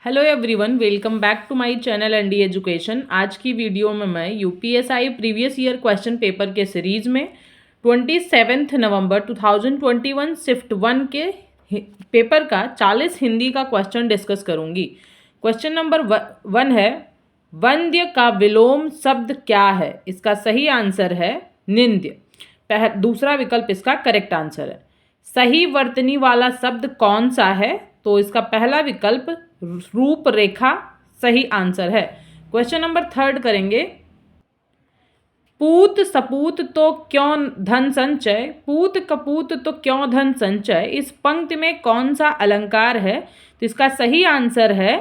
Hello everyone, welcome back to my channel ND education. आज की video में मैं UPSI previous year question paper के सीरीज़ में 27 नवंबर 2021 शिफ्ट 1 के पेपर का 40 हिंदी का क्वेश्चन डिस्कस करूंगी। क्वेश्चन नंबर 1 है, वंद्य का विलोम शब्द क्या है? इसका सही आंसर है निंद्य। दूसरा विकल्प इसका करेक्ट आंसर है। सही वर्तनी वाला शब्द कौन सा है? तो इसका पहला विकल्प रूपरेखा सही आंसर है। क्वेश्चन नंबर 3 करेंगे, पूत सपूत तो क्यों धन संचय, पूत कपूत तो क्यों धन संचय, इस पंक्ति में कौन सा अलंकार है? तो इसका सही आंसर है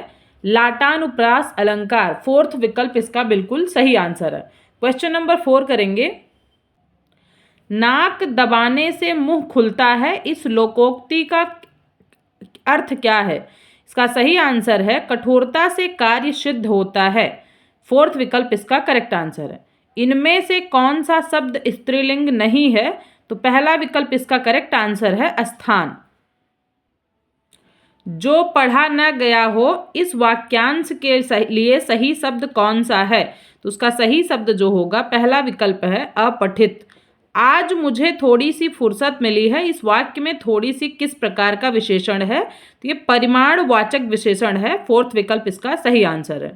लाटानुप्रास अलंकार। फोर्थ विकल्प इसका बिल्कुल सही आंसर है। क्वेश्चन नंबर 4 करेंगे, नाक दबाने से मुंह खुलता है, इस लोकोक्ति का अर्थ क्या है? इसका सही आंसर है कठोरता से कार्य सिद्ध होता है। फोर्थ विकल्प इसका करेक्ट आंसर है। इनमें से कौन सा शब्द स्त्रीलिंग नहीं है? तो पहला विकल्प इसका करेक्ट आंसर है स्थान। जो पढ़ा न गया हो, इस वाक्यांश के लिए सही शब्द कौन सा है? तो उसका सही शब्द जो होगा पहला विकल्प है अपठित। आज मुझे थोड़ी सी फुर्सत मिली है, इस वाक्य में थोड़ी सी किस प्रकार का विशेषण है? तो ये परिमाणवाचक विशेषण है। फोर्थ विकल्प इसका सही आंसर है।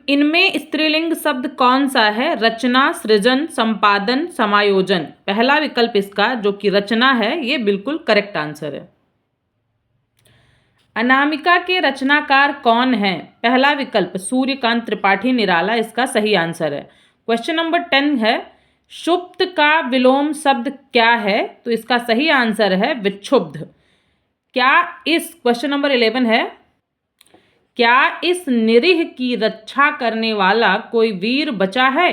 इनमें स्त्रीलिंग शब्द कौन सा है? रचना, सृजन, संपादन, समायोजन। पहला विकल्प इसका जो कि रचना है, ये बिल्कुल करेक्ट आंसर है। अनामिका के रचनाकार कौन है? पहला विकल्प सूर्यकांत त्रिपाठी निराला इसका सही आंसर है। क्वेश्चन नंबर 10 है, क्षुब्ध का विलोम शब्द क्या है? तो इसका सही आंसर है विक्षुब्ध। क्वेश्चन नंबर 11 है, क्या इस निरीह की रक्षा करने वाला कोई वीर बचा है?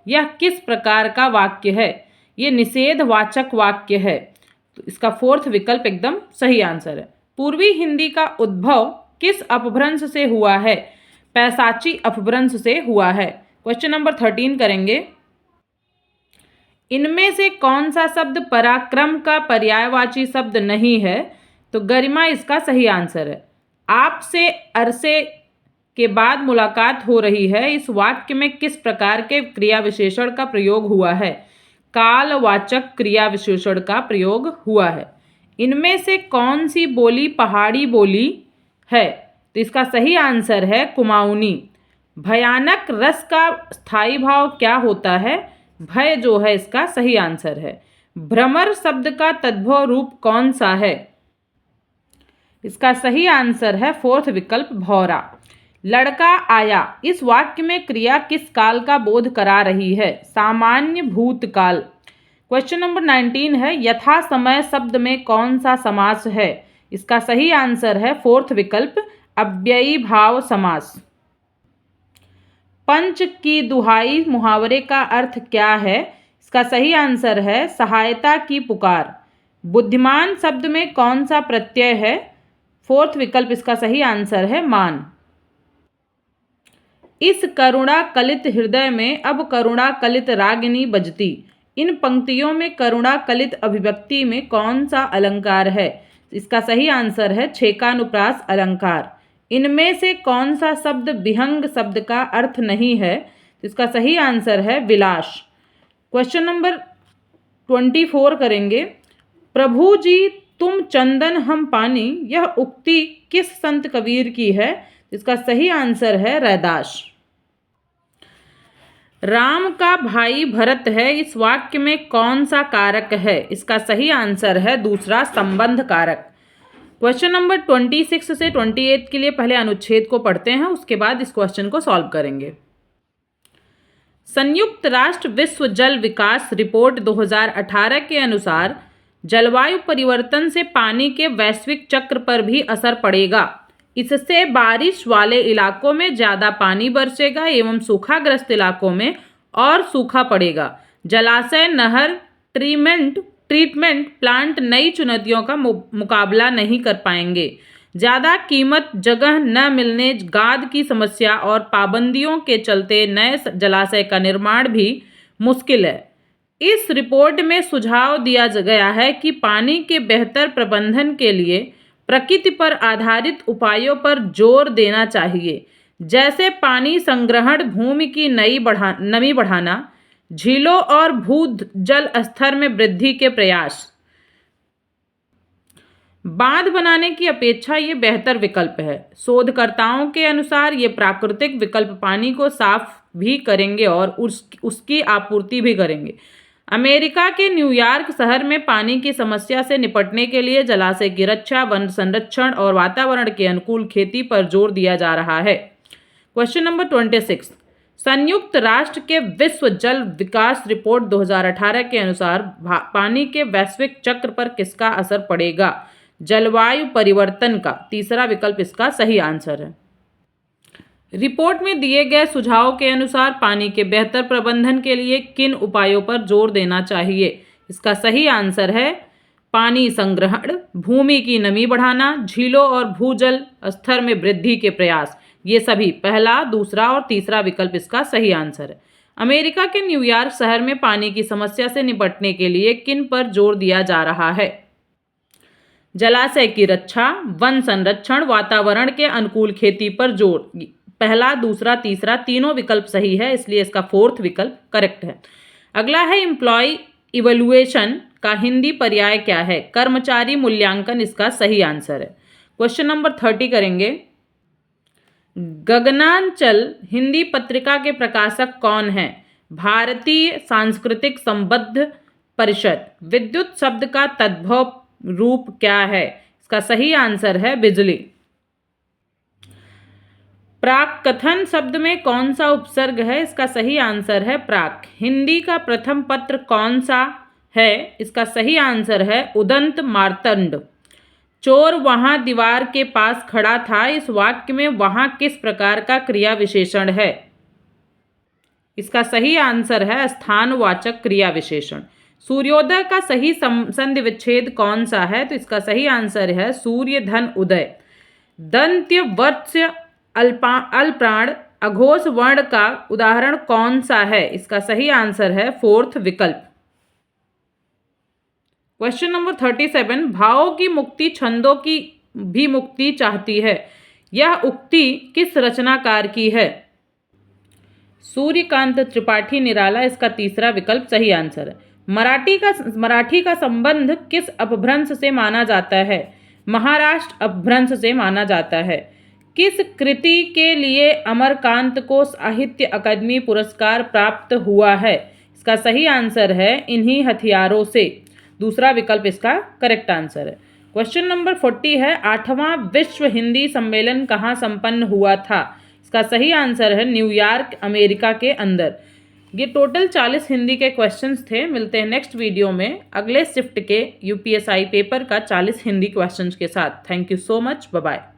यह किस प्रकार का वाक्य है? यह निषेधवाचक वाक्य है। तो इसका फोर्थ विकल्प एकदम सही आंसर है। पूर्वी हिंदी का उद्भव किस अपभ्रंश से हुआ है? पैशाची अपभ्रंश से हुआ है। क्वेश्चन नंबर 13 करेंगे, इनमें से कौन सा शब्द पराक्रम का पर्यायवाची शब्द नहीं है? तो गरिमा इसका सही आंसर है। आपसे अरसे के बाद मुलाकात हो रही है, इस वाक्य में किस प्रकार के क्रिया विशेषण का प्रयोग हुआ है? कालवाचक क्रिया विशेषण का प्रयोग हुआ है। इनमें से कौन सी बोली पहाड़ी बोली है? तो इसका सही आंसर है कुमाऊनी। भयानक रस का स्थायी भाव क्या होता है? भय जो है इसका सही आंसर है। भ्रमर शब्द का तद्भव रूप कौन सा है? इसका सही आंसर है फोर्थ विकल्प भौरा। लड़का आया, इस वाक्य में क्रिया किस काल का बोध करा रही है? सामान्य भूतकाल। क्वेश्चन नंबर 19 है, यथा समय शब्द में कौन सा समास है? इसका सही आंसर है फोर्थ विकल्प अव्ययी भाव समास। पंच की दुहाई मुहावरे का अर्थ क्या है? इसका सही आंसर है सहायता की पुकार। बुद्धिमान शब्द में कौन सा प्रत्यय है? फोर्थ विकल्प इसका सही आंसर है मान। इस करुणा कलित हृदय में अब करुणा कलित रागिनी बजती, इन पंक्तियों में करुणा कलित अभिव्यक्ति में कौन सा अलंकार है? इसका सही आंसर है छेकानुप्रास अलंकार। इनमें से कौन सा शब्द विहंग शब्द का अर्थ नहीं है? इसका सही आंसर है विलास। क्वेश्चन नंबर 24 करेंगे, प्रभु जी तुम चंदन हम पानी, यह उक्ति किस संत कबीर की है? इसका सही आंसर है रैदास। राम का भाई भरत है, इस वाक्य में कौन सा कारक है? इसका सही आंसर है दूसरा संबंध कारक। क्वेश्चन नंबर 26 से 28 के लिए पहले अनुच्छेद को पढ़ते हैं, उसके बाद इस क्वेश्चन को सॉल्व करेंगे। संयुक्त राष्ट्र विश्व जल विकास रिपोर्ट 2018 के अनुसार जलवायु परिवर्तन से पानी के वैश्विक चक्र पर भी असर पड़ेगा। इससे बारिश वाले इलाकों में ज़्यादा पानी बरसेगा एवं सूखाग्रस्त इलाकों में और सूखा पड़ेगा। जलाशय, नहर, ट्रीटमेंट प्लांट नई चुनौतियों का मुकाबला नहीं कर पाएंगे। ज़्यादा कीमत, जगह न मिलने, गाद की समस्या और पाबंदियों के चलते नए जलाशय का निर्माण भी मुश्किल है। इस रिपोर्ट में सुझाव दिया गया है कि पानी के बेहतर प्रबंधन के लिए प्रकृति पर आधारित उपायों पर जोर देना चाहिए, जैसे पानी संग्रहण, भूमि की नमी बढ़ाना, झीलों और भूजल स्तर में वृद्धि के प्रयास। बांध बनाने की अपेक्षा ये बेहतर विकल्प है। शोधकर्ताओं के अनुसार ये प्राकृतिक विकल्प पानी को साफ भी करेंगे और उसकी आपूर्ति भी करेंगे। अमेरिका के न्यूयॉर्क शहर में पानी की समस्या से निपटने के लिए जलाशय की रक्षा, वन संरक्षण और वातावरण के अनुकूल खेती पर जोर दिया जा रहा है। क्वेश्चन नंबर 26, संयुक्त राष्ट्र के विश्व जल विकास रिपोर्ट 2018 के अनुसार पानी के वैश्विक चक्र पर किसका असर पड़ेगा? जलवायु परिवर्तन का। तीसरा विकल्प इसका सही आंसर है। रिपोर्ट में दिए गए सुझावों के अनुसार पानी के बेहतर प्रबंधन के लिए किन उपायों पर जोर देना चाहिए? इसका सही आंसर है पानी संग्रहण, भूमि की नमी बढ़ाना, झीलों और भूजल स्तर में वृद्धि के प्रयास। ये सभी पहला, दूसरा और तीसरा विकल्प इसका सही आंसर है। अमेरिका के न्यूयॉर्क शहर में पानी की समस्या से निपटने के लिए किन पर जोर दिया जा रहा है? जलाशय की रक्षा, वन संरक्षण, वातावरण के अनुकूल खेती पर जोर। पहला, दूसरा, तीसरा तीनों विकल्प सही है, इसलिए इसका फोर्थ विकल्प करेक्ट है। अगला है एम्प्लॉय इवैल्यूएशन का हिंदी पर्याय क्या है? कर्मचारी मूल्यांकन इसका सही आंसर है। क्वेश्चन नंबर 30 करेंगे। गगनांचल हिंदी पत्रिका के प्रकाशक कौन है? भारतीय सांस्कृतिक संबंध परिषद। विद्युत शब्द का तद्भव रूप क्या है? इसका सही आंसर है बिजली। प्राक कथन शब्द में कौन सा उपसर्ग है? इसका सही आंसर है प्राक। हिंदी का प्रथम पत्र कौन सा है? इसका सही आंसर है उदंत मार्तंड। चोर वहां दीवार के पास खड़ा था, इस वाक्य में वहां किस प्रकार का क्रिया विशेषण है? इसका सही आंसर है स्थानवाचक क्रिया विशेषण। सूर्योदय का सही संधि विच्छेद कौन सा है? तो इसका सही आंसर है सूर्य धन उदय। दंत्य वत्स्य अल्प्राण अघोष वर्ण का उदाहरण कौन सा है? इसका सही आंसर है फोर्थ विकल्प। क्वेश्चन नंबर 37, भावों की मुक्ति छंदों की भी मुक्ति चाहती है, यह उक्ति किस रचनाकार की है? सूर्यकांत त्रिपाठी निराला इसका तीसरा विकल्प सही आंसर है। मराठी का संबंध किस अपभ्रंश से माना जाता है? महाराष्ट्र अपभ्रंश से माना जाता है। किस कृति के लिए अमरकांत को साहित्य अकादमी पुरस्कार प्राप्त हुआ है? इसका सही आंसर है इन्हीं हथियारों से। दूसरा विकल्प इसका करेक्ट आंसर है। क्वेश्चन नंबर 40 है, 8वां विश्व हिंदी सम्मेलन कहाँ संपन्न हुआ था? इसका सही आंसर है न्यूयॉर्क, अमेरिका के अंदर। ये टोटल 40 हिंदी के क्वेश्चंस थे। मिलते हैं नेक्स्ट वीडियो में अगले शिफ्ट के यूपीएसआई पेपर का 40 हिंदी क्वेश्चंस के साथ। Thank you so much, bye bye.